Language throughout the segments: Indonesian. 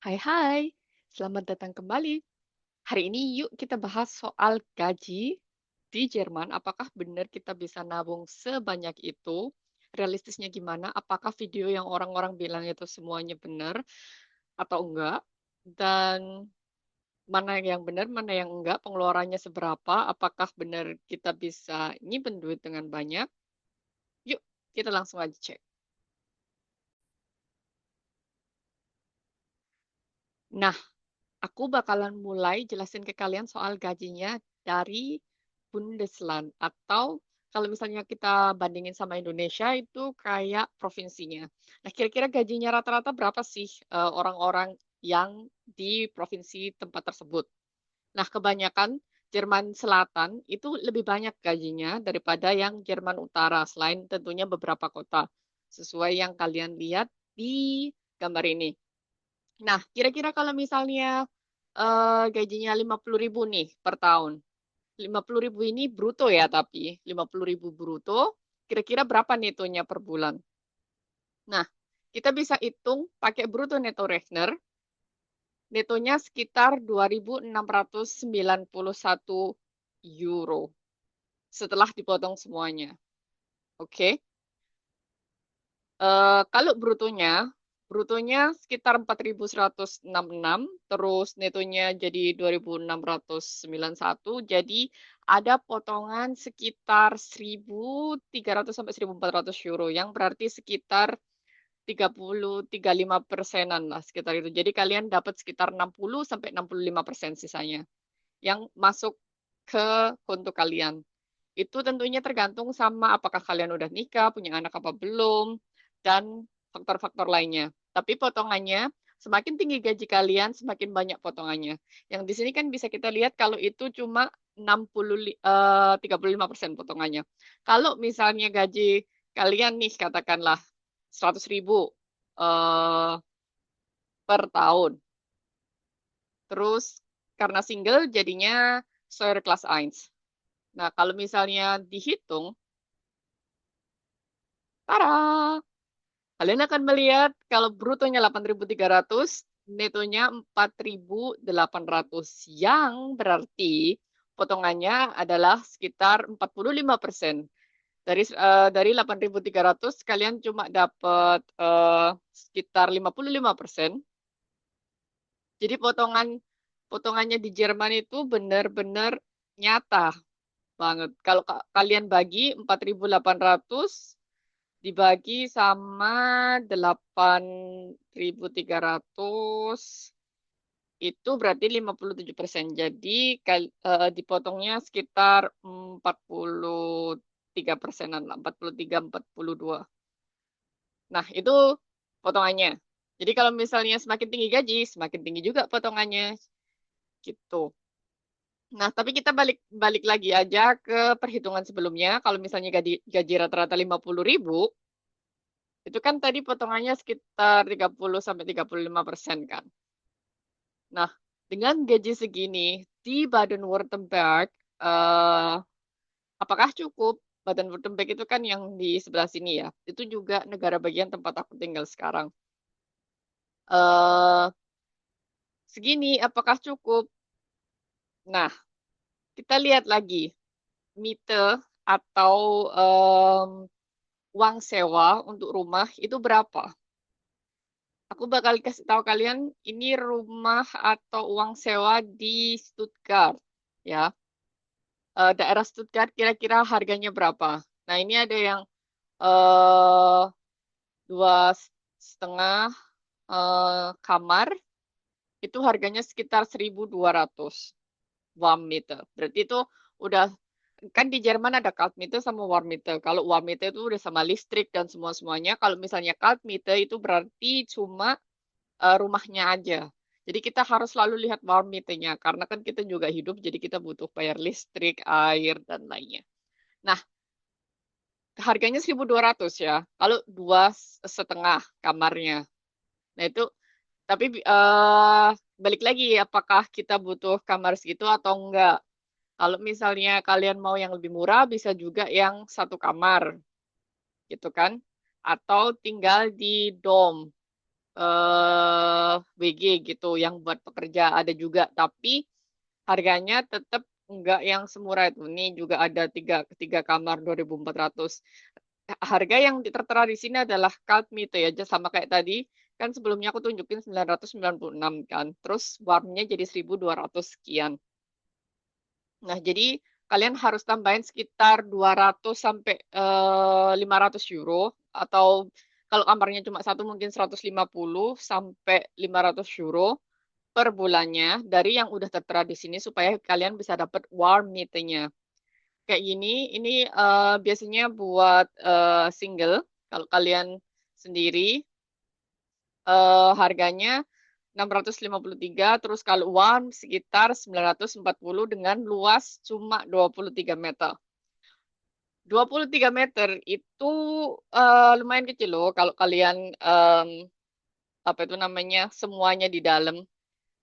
Hai hai, selamat datang kembali. Hari ini yuk kita bahas soal gaji di Jerman. Apakah benar kita bisa nabung sebanyak itu? Realistisnya gimana? Apakah video yang orang-orang bilang itu semuanya benar atau enggak? Dan mana yang benar, mana yang enggak? Pengeluarannya seberapa? Apakah benar kita bisa nyimpen duit dengan banyak? Yuk, kita langsung aja cek. Nah, aku bakalan mulai jelasin ke kalian soal gajinya dari Bundesland atau kalau misalnya kita bandingin sama Indonesia itu kayak provinsinya. Nah, kira-kira gajinya rata-rata berapa sih orang-orang yang di provinsi tempat tersebut? Nah, kebanyakan Jerman Selatan itu lebih banyak gajinya daripada yang Jerman Utara, selain tentunya beberapa kota, sesuai yang kalian lihat di gambar ini. Nah, kira-kira kalau misalnya gajinya 50.000 nih per tahun. 50.000 ini bruto ya, tapi 50.000 bruto, kira-kira berapa netonya per bulan? Nah, kita bisa hitung pakai bruto neto Rechner, netonya sekitar 2.691 euro setelah dipotong semuanya. Oke. Kalau brutonya sekitar 4.166, terus netonya jadi 2.691, jadi ada potongan sekitar 1.300 sampai 1.400 euro, yang berarti sekitar 35%-an lah sekitar itu. Jadi kalian dapat sekitar 60 sampai 65% sisanya yang masuk ke konto kalian. Itu tentunya tergantung sama apakah kalian udah nikah, punya anak apa belum, dan faktor-faktor lainnya. Tapi potongannya, semakin tinggi gaji kalian, semakin banyak potongannya. Yang di sini kan bisa kita lihat kalau itu cuma 35% potongannya. Kalau misalnya gaji kalian nih, katakanlah 100.000 eh, per tahun. Terus karena single jadinya Steuerklasse 1. Nah, kalau misalnya dihitung, tara, kalian akan melihat kalau brutonya 8.300, netonya 4.800, yang berarti potongannya adalah sekitar 45%. Dari 8.300 kalian cuma dapat sekitar 55%. Jadi potongannya di Jerman itu benar-benar nyata banget. Kalau kalian bagi 4.800 dibagi sama 8.300 itu berarti 57%. Jadi dipotongnya sekitar 43%-an lah, 43, 42. Nah, itu potongannya. Jadi kalau misalnya semakin tinggi gaji, semakin tinggi juga potongannya gitu. Nah, tapi kita balik balik lagi aja ke perhitungan sebelumnya. Kalau misalnya gaji rata-rata 50.000, itu kan tadi potongannya sekitar 30 sampai 35% kan. Nah, dengan gaji segini di Baden-Württemberg, apakah cukup? Baden-Württemberg itu kan yang di sebelah sini ya. Itu juga negara bagian tempat aku tinggal sekarang. eh Segini, apakah cukup? Nah, kita lihat lagi. Miete atau uang sewa untuk rumah itu berapa? Aku bakal kasih tahu kalian ini rumah atau uang sewa di Stuttgart, ya. Daerah Stuttgart kira-kira harganya berapa? Nah, ini ada yang eh, 2,5 kamar, itu harganya sekitar 1.200 warm meter. Berarti itu udah, kan di Jerman ada kalt meter sama warm meter. Kalau warm meter itu udah sama listrik dan semua-semuanya. Kalau misalnya kalt meter itu berarti cuma rumahnya aja. Jadi kita harus selalu lihat warm meternya karena kan kita juga hidup, jadi kita butuh bayar listrik, air dan lainnya. Nah, harganya 1.200 ya. Kalau 2,5 kamarnya. Nah, itu tapi balik lagi apakah kita butuh kamar segitu atau enggak. Kalau misalnya kalian mau yang lebih murah, bisa juga yang satu kamar, gitu kan? Atau tinggal di dom. WG gitu yang buat pekerja ada juga, tapi harganya tetap enggak yang semurah itu. Ini juga ada tiga kamar 2.400. Harga yang tertera di sini adalah cult meter ya, sama kayak tadi. Kan sebelumnya aku tunjukin 996 kan. Terus warmnya jadi 1.200 sekian. Nah, jadi kalian harus tambahin sekitar 200 sampai 500 euro, atau kalau kamarnya cuma satu mungkin 150 sampai 500 euro per bulannya dari yang udah tertera di sini supaya kalian bisa dapat warm meternya. Kayak gini, ini biasanya buat single. Kalau kalian sendiri harganya 653, terus kalau one sekitar 940 dengan luas cuma 23 meter. 23 meter itu lumayan kecil loh kalau kalian apa itu namanya semuanya di dalam.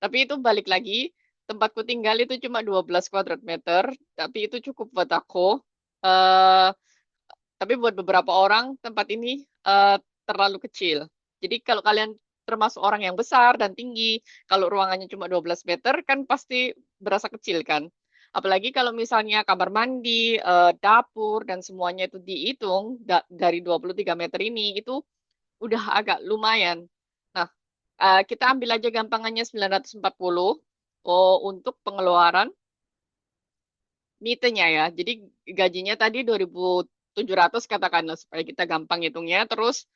Tapi itu balik lagi, tempatku tinggal itu cuma 12 kuadrat meter, tapi itu cukup buat aku. Eh, tapi buat beberapa orang tempat ini terlalu kecil. Jadi kalau kalian termasuk orang yang besar dan tinggi, kalau ruangannya cuma 12 meter kan pasti berasa kecil kan. Apalagi kalau misalnya kamar mandi, dapur dan semuanya itu dihitung dari 23 meter ini itu udah agak lumayan. Nah, kita ambil aja gampangannya 940 untuk pengeluaran mitenya ya. Jadi gajinya tadi 2.700 katakanlah supaya kita gampang hitungnya. Terus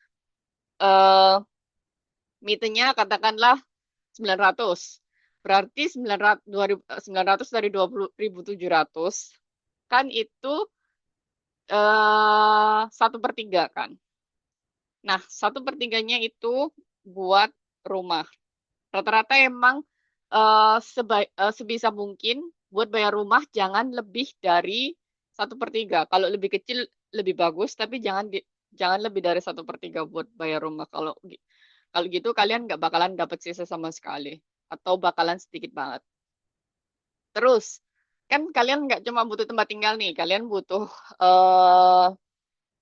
eh mitenya katakanlah 900. Berarti 900 dari 20.700 kan itu 1/3 kan. Nah, 1/3-nya itu buat rumah. Rata-rata emang sebisa mungkin buat bayar rumah jangan lebih dari 1/3. Kalau lebih kecil lebih bagus, tapi jangan lebih dari 1/3 buat bayar rumah. Kalau gitu kalian nggak bakalan dapat sisa sama sekali, atau bakalan sedikit banget. Terus kan kalian nggak cuma butuh tempat tinggal nih, kalian butuh eh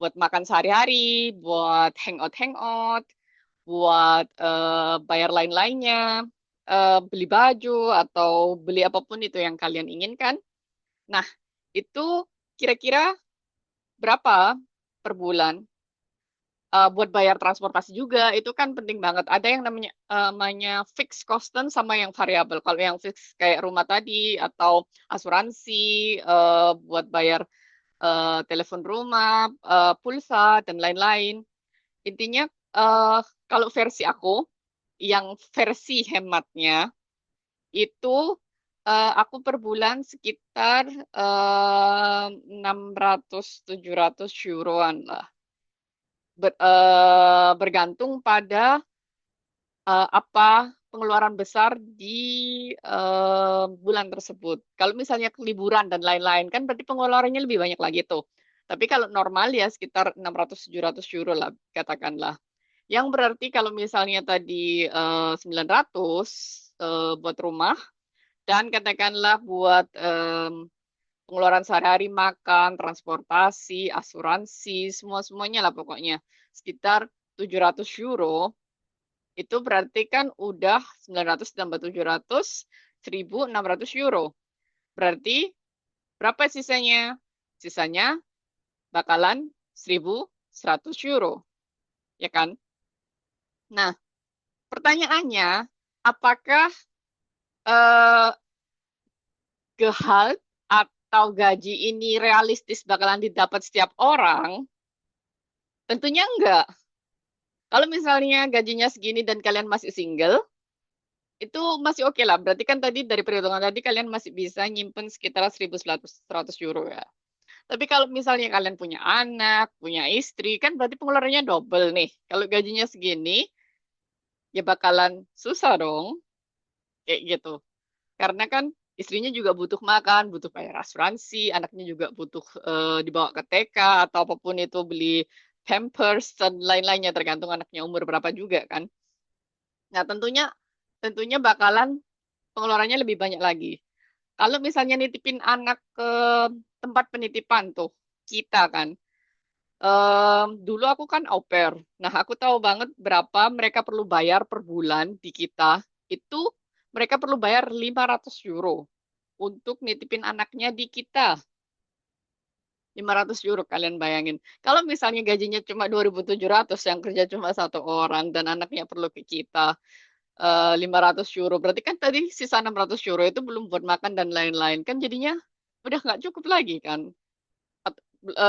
buat makan sehari-hari, buat hangout-hangout, buat bayar lain-lainnya, beli baju atau beli apapun itu yang kalian inginkan. Nah, itu kira-kira berapa per bulan? Buat bayar transportasi juga itu kan penting banget. Ada yang namanya fixed cost sama yang variabel. Kalau yang fix kayak rumah tadi atau asuransi buat bayar telepon rumah, pulsa dan lain-lain. Intinya eh, kalau versi aku yang versi hematnya itu aku per bulan sekitar 600-700 euroan lah. Bergantung pada apa pengeluaran besar di bulan tersebut. Kalau misalnya liburan dan lain-lain kan berarti pengeluarannya lebih banyak lagi tuh. Tapi kalau normal ya sekitar 600-700 euro lah katakanlah. Yang berarti kalau misalnya tadi 900 buat rumah dan katakanlah buat pengeluaran sehari-hari makan, transportasi, asuransi, semua-semuanya lah pokoknya sekitar 700 euro, itu berarti kan udah 900 tambah 700, 1.600 euro. Berarti berapa sisanya? Sisanya bakalan 1.100 euro, ya kan? Nah, pertanyaannya, apakah eh, gehalt atau gaji ini realistis bakalan didapat setiap orang? Tentunya enggak. Kalau misalnya gajinya segini dan kalian masih single, itu masih oke lah. Berarti kan tadi dari perhitungan tadi kalian masih bisa nyimpen sekitar 1.100 euro ya. Tapi kalau misalnya kalian punya anak, punya istri, kan berarti pengeluarannya double nih. Kalau gajinya segini, ya bakalan susah dong. Kayak gitu. Karena kan istrinya juga butuh makan, butuh bayar asuransi, anaknya juga butuh dibawa ke TK atau apapun itu beli Pampers dan lain-lainnya tergantung anaknya umur berapa juga kan. Nah, tentunya tentunya bakalan pengeluarannya lebih banyak lagi. Kalau misalnya nitipin anak ke tempat penitipan tuh, kita kan. Dulu aku kan au pair. Nah, aku tahu banget berapa mereka perlu bayar per bulan di kita. Itu mereka perlu bayar 500 euro untuk nitipin anaknya di kita. 500 euro kalian bayangin. Kalau misalnya gajinya cuma 2.700 yang kerja cuma satu orang dan anaknya perlu ke kita 500 euro. Berarti kan tadi sisa 600 euro itu belum buat makan dan lain-lain. Kan jadinya udah nggak cukup lagi kan.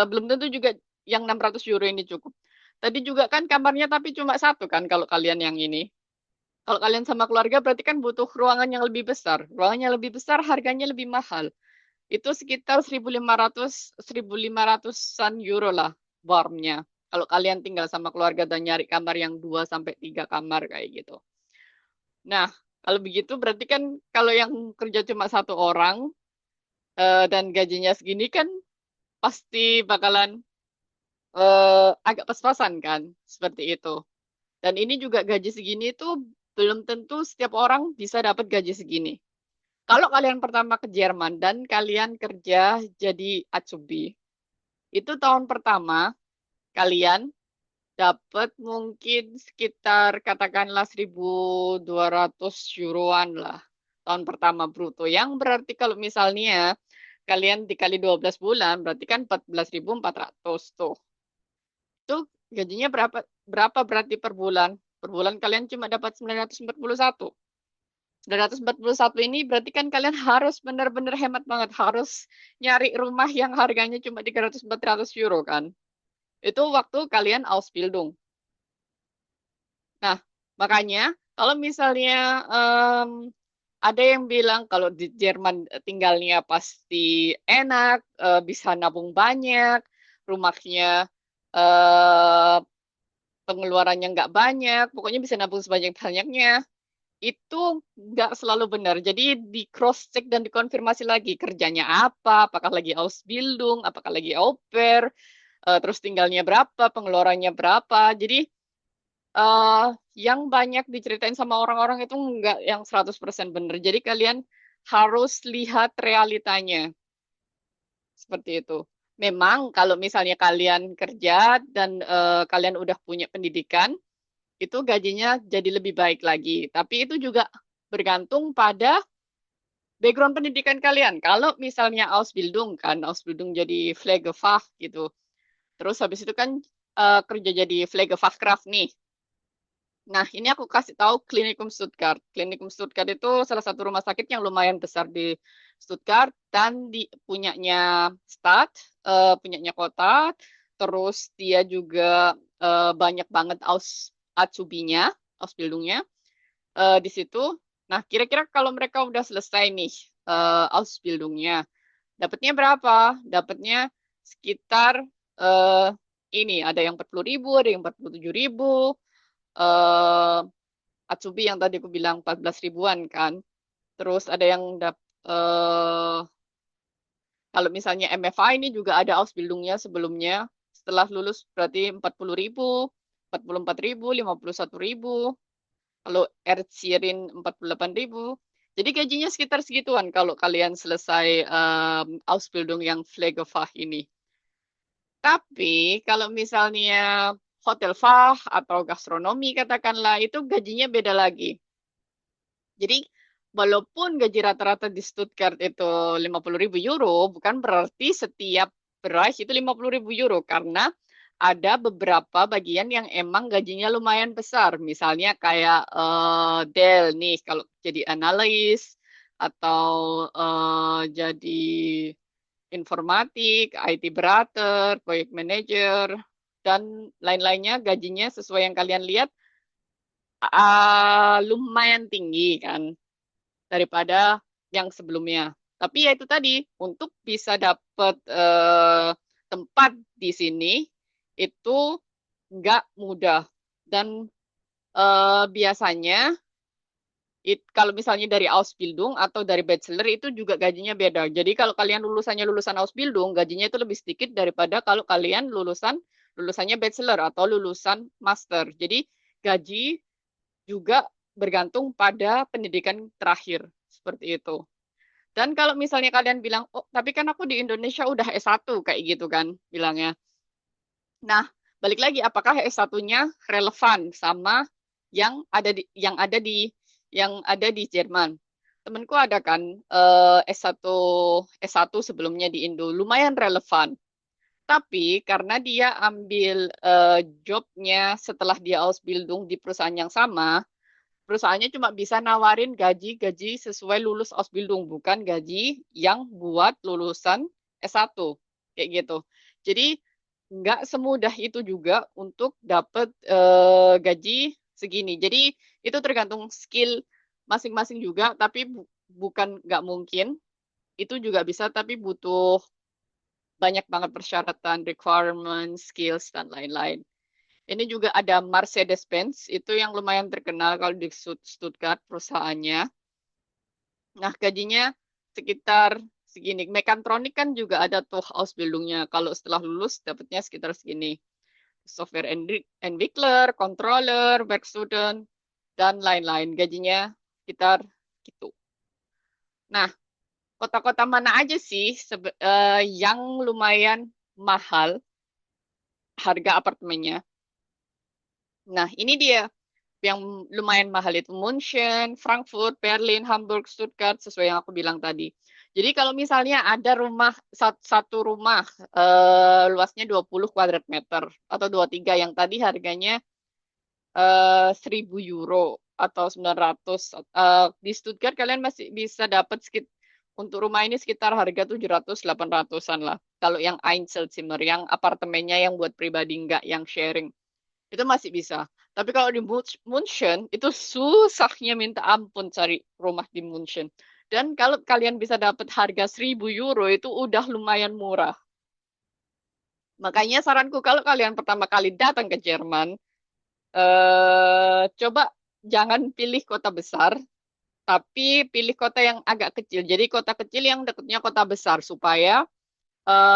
Belum tentu juga yang 600 euro ini cukup. Tadi juga kan kamarnya tapi cuma satu kan kalau kalian yang ini. Kalau kalian sama keluarga berarti kan butuh ruangan yang lebih besar. Ruangan yang lebih besar harganya lebih mahal. Itu sekitar 1.500-an euro lah warmnya. Kalau kalian tinggal sama keluarga dan nyari kamar yang 2 sampai 3 kamar kayak gitu. Nah, kalau begitu berarti kan kalau yang kerja cuma satu orang dan gajinya segini kan pasti bakalan agak pas-pasan kan, seperti itu. Dan ini juga gaji segini itu belum tentu setiap orang bisa dapat gaji segini. Kalau kalian pertama ke Jerman dan kalian kerja jadi Azubi, itu tahun pertama kalian dapat mungkin sekitar katakanlah 1.200 euroan lah tahun pertama bruto. Yang berarti kalau misalnya kalian dikali 12 bulan berarti kan 14.400 tuh. Itu gajinya berapa berapa berarti per bulan? Per bulan kalian cuma dapat 941. 941 ini berarti kan kalian harus benar-benar hemat banget, harus nyari rumah yang harganya cuma 300-400 euro kan. Itu waktu kalian Ausbildung. Nah, makanya kalau misalnya em, ada yang bilang kalau di Jerman tinggalnya pasti enak, bisa nabung banyak, rumahnya eh, pengeluarannya nggak banyak, pokoknya bisa nabung sebanyak-banyaknya. Itu nggak selalu benar. Jadi di cross check dan dikonfirmasi lagi kerjanya apa, apakah lagi Ausbildung, apakah lagi au pair, terus tinggalnya berapa, pengeluarannya berapa. Jadi eh, yang banyak diceritain sama orang-orang itu nggak yang 100% benar. Jadi kalian harus lihat realitanya seperti itu. Memang kalau misalnya kalian kerja dan kalian udah punya pendidikan, itu gajinya jadi lebih baik lagi. Tapi itu juga bergantung pada background pendidikan kalian. Kalau misalnya Ausbildung kan, Ausbildung jadi Pflegefach gitu. Terus habis itu kan kerja jadi Pflegefachkraft nih. Nah, ini aku kasih tahu Klinikum Stuttgart. Klinikum Stuttgart itu salah satu rumah sakit yang lumayan besar di Stuttgart dan di punyanya Stad, punyanya kota. Terus dia juga banyak banget Azubinya, Ausbildungnya di situ. Nah, kira-kira kalau mereka udah selesai nih Ausbildungnya, dapatnya berapa? Dapatnya sekitar eh, ini ada yang 40.000, ada yang 47.000. eh Atsubi yang tadi aku bilang 14 ribuan kan. Terus ada yang eh, kalau misalnya MFA ini juga ada Ausbildungnya sebelumnya. Setelah lulus berarti 40.000, 44.000, 51.000. Kalau Erzierin 48.000. Jadi gajinya sekitar segituan kalau kalian selesai Ausbildung yang Pflegefach ini. Tapi kalau misalnya hotel Fach atau gastronomi katakanlah itu gajinya beda lagi. Jadi walaupun gaji rata-rata di Stuttgart itu 50.000 euro, bukan berarti setiap beras itu 50.000 euro karena ada beberapa bagian yang emang gajinya lumayan besar. Misalnya kayak Dell nih kalau jadi analis atau jadi informatik, IT berater, project manager, dan lain-lainnya gajinya sesuai yang kalian lihat lumayan tinggi kan daripada yang sebelumnya. Tapi ya itu tadi, untuk bisa dapat tempat di sini itu nggak mudah. Dan biasanya kalau misalnya dari Ausbildung atau dari bachelor itu juga gajinya beda. Jadi kalau kalian lulusannya lulusan Ausbildung, gajinya itu lebih sedikit daripada kalau kalian lulusannya bachelor atau lulusan master. Jadi gaji juga bergantung pada pendidikan terakhir seperti itu. Dan kalau misalnya kalian bilang, oh tapi kan aku di Indonesia udah S1 kayak gitu kan bilangnya. Nah, balik lagi apakah S1-nya relevan sama yang ada di Jerman. Temenku ada kan S1 sebelumnya di Indo, lumayan relevan. Tapi karena dia ambil jobnya setelah dia Ausbildung di perusahaan yang sama, perusahaannya cuma bisa nawarin gaji-gaji sesuai lulus Ausbildung, bukan gaji yang buat lulusan S1. Kayak gitu. Jadi nggak semudah itu juga untuk dapat gaji segini. Jadi itu tergantung skill masing-masing juga, tapi bukan nggak mungkin. Itu juga bisa, tapi butuh banyak banget persyaratan, requirement, skills, dan lain-lain. Ini juga ada Mercedes-Benz, itu yang lumayan terkenal kalau di Stuttgart perusahaannya. Nah, gajinya sekitar segini. Mechatronic kan juga ada tuh Ausbildungnya. Kalau setelah lulus dapatnya sekitar segini. Software Entwickler, Controller, Werkstudent, dan lain-lain. Gajinya sekitar gitu. Nah, kota-kota mana aja sih yang lumayan mahal harga apartemennya? Nah, ini dia yang lumayan mahal itu München, Frankfurt, Berlin, Hamburg, Stuttgart, sesuai yang aku bilang tadi. Jadi kalau misalnya ada satu rumah luasnya 20 kuadrat meter atau 23 yang tadi harganya 1.000 euro atau 900 di Stuttgart kalian masih bisa dapat untuk rumah ini sekitar harga 700-800-an lah. Kalau yang Einzelzimmer, yang apartemennya yang buat pribadi nggak yang sharing itu masih bisa. Tapi kalau di München itu susahnya minta ampun cari rumah di München. Dan kalau kalian bisa dapat harga 1.000 euro itu udah lumayan murah. Makanya saranku kalau kalian pertama kali datang ke Jerman, coba jangan pilih kota besar, tapi pilih kota yang agak kecil. Jadi kota kecil yang dekatnya kota besar supaya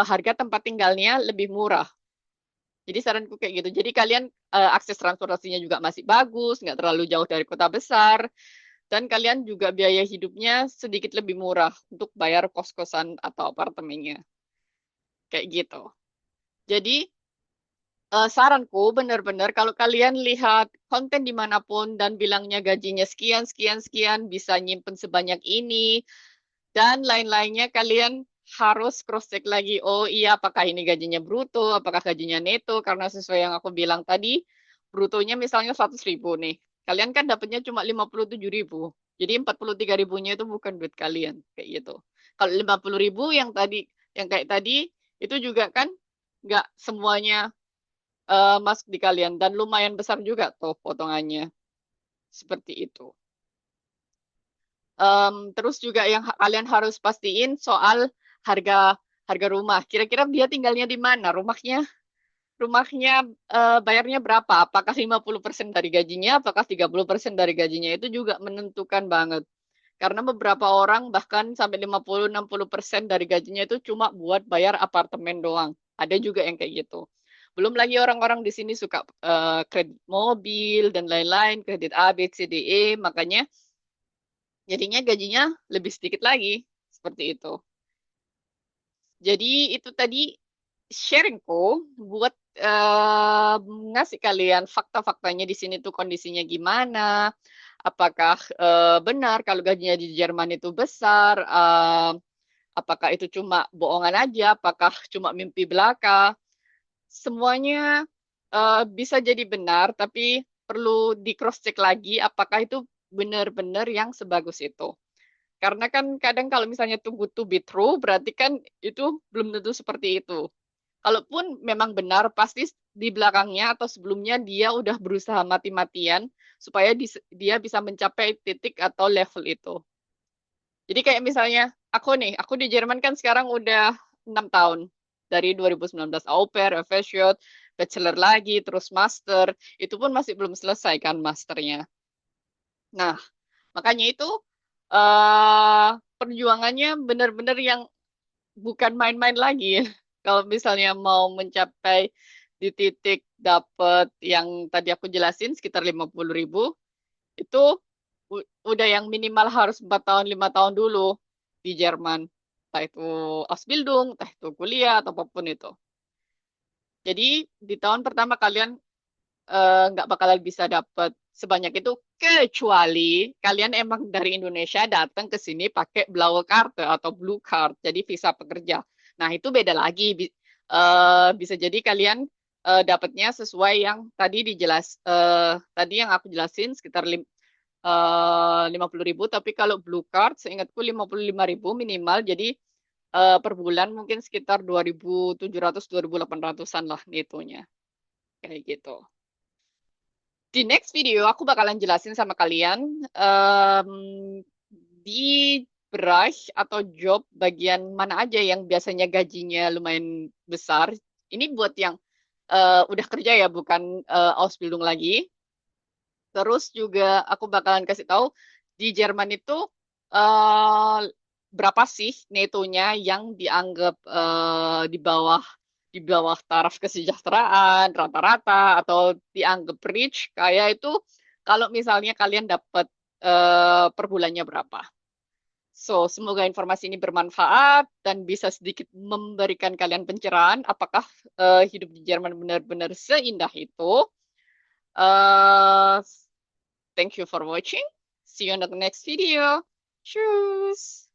harga tempat tinggalnya lebih murah. Jadi saranku kayak gitu. Jadi kalian akses transportasinya juga masih bagus, nggak terlalu jauh dari kota besar, dan kalian juga biaya hidupnya sedikit lebih murah untuk bayar kos-kosan atau apartemennya. Kayak gitu. Jadi saranku benar-benar kalau kalian lihat konten dimanapun dan bilangnya gajinya sekian, sekian, sekian, bisa nyimpen sebanyak ini, dan lain-lainnya kalian harus cross-check lagi. Oh iya, apakah ini gajinya bruto, apakah gajinya neto, karena sesuai yang aku bilang tadi, brutonya misalnya 100.000 nih. Kalian kan dapatnya cuma 57.000. Jadi 43 ribunya itu bukan duit kalian. Kayak gitu. Kalau 50.000 yang kayak tadi, itu juga kan nggak semuanya masuk di kalian. Dan lumayan besar juga tuh potongannya. Seperti itu. Terus juga yang kalian harus pastiin soal harga harga rumah. Kira-kira dia tinggalnya di mana? Rumahnya bayarnya berapa? Apakah 50% dari gajinya? Apakah 30% dari gajinya? Itu juga menentukan banget. Karena beberapa orang bahkan sampai 50-60% dari gajinya itu cuma buat bayar apartemen doang. Ada juga yang kayak gitu. Belum lagi orang-orang di sini suka kredit mobil dan lain-lain, kredit A, B, C, D, E. Makanya jadinya gajinya lebih sedikit lagi. Seperti itu. Jadi itu tadi sharingku buat ngasih kalian fakta-faktanya di sini tuh kondisinya gimana. Apakah benar kalau gajinya di Jerman itu besar? Apakah itu cuma bohongan aja? Apakah cuma mimpi belaka? Semuanya bisa jadi benar, tapi perlu di cross check lagi apakah itu benar-benar yang sebagus itu. Karena kan kadang kalau misalnya tunggu to be true, berarti kan itu belum tentu seperti itu. Kalaupun memang benar, pasti di belakangnya atau sebelumnya dia udah berusaha mati-matian supaya dia bisa mencapai titik atau level itu. Jadi kayak misalnya aku di Jerman kan sekarang udah 6 tahun. Dari 2019 au pair, Evesiot, bachelor lagi, terus master. Itu pun masih belum selesai kan masternya. Nah, makanya itu perjuangannya benar-benar yang bukan main-main lagi. Kalau misalnya mau mencapai di titik dapat yang tadi aku jelasin sekitar 50.000, itu udah yang minimal harus 4 tahun, 5 tahun dulu di Jerman. Entah itu Ausbildung, entah itu kuliah, atau apapun itu. Jadi di tahun pertama kalian nggak bakalan bisa dapat sebanyak itu kecuali kalian emang dari Indonesia datang ke sini pakai blauwe card atau blue card, jadi visa pekerja. Nah, itu beda lagi. Bisa jadi kalian dapatnya sesuai yang tadi yang aku jelasin sekitar 50.000, tapi kalau blue card seingatku 55.000 minimal, jadi per bulan mungkin sekitar 2.700 2.800-an lah netonya kayak gitu. Di next video aku bakalan jelasin sama kalian di brush atau job bagian mana aja yang biasanya gajinya lumayan besar. Ini buat yang udah kerja ya, bukan Ausbildung lagi. Terus juga aku bakalan kasih tahu di Jerman itu eh, berapa sih netonya yang dianggap di bawah taraf kesejahteraan rata-rata atau dianggap rich, kayak itu kalau misalnya kalian dapat per bulannya berapa. So, semoga informasi ini bermanfaat dan bisa sedikit memberikan kalian pencerahan apakah hidup di Jerman benar-benar seindah itu. Uh, Thank you for watching. See you on the next video. Tschüss.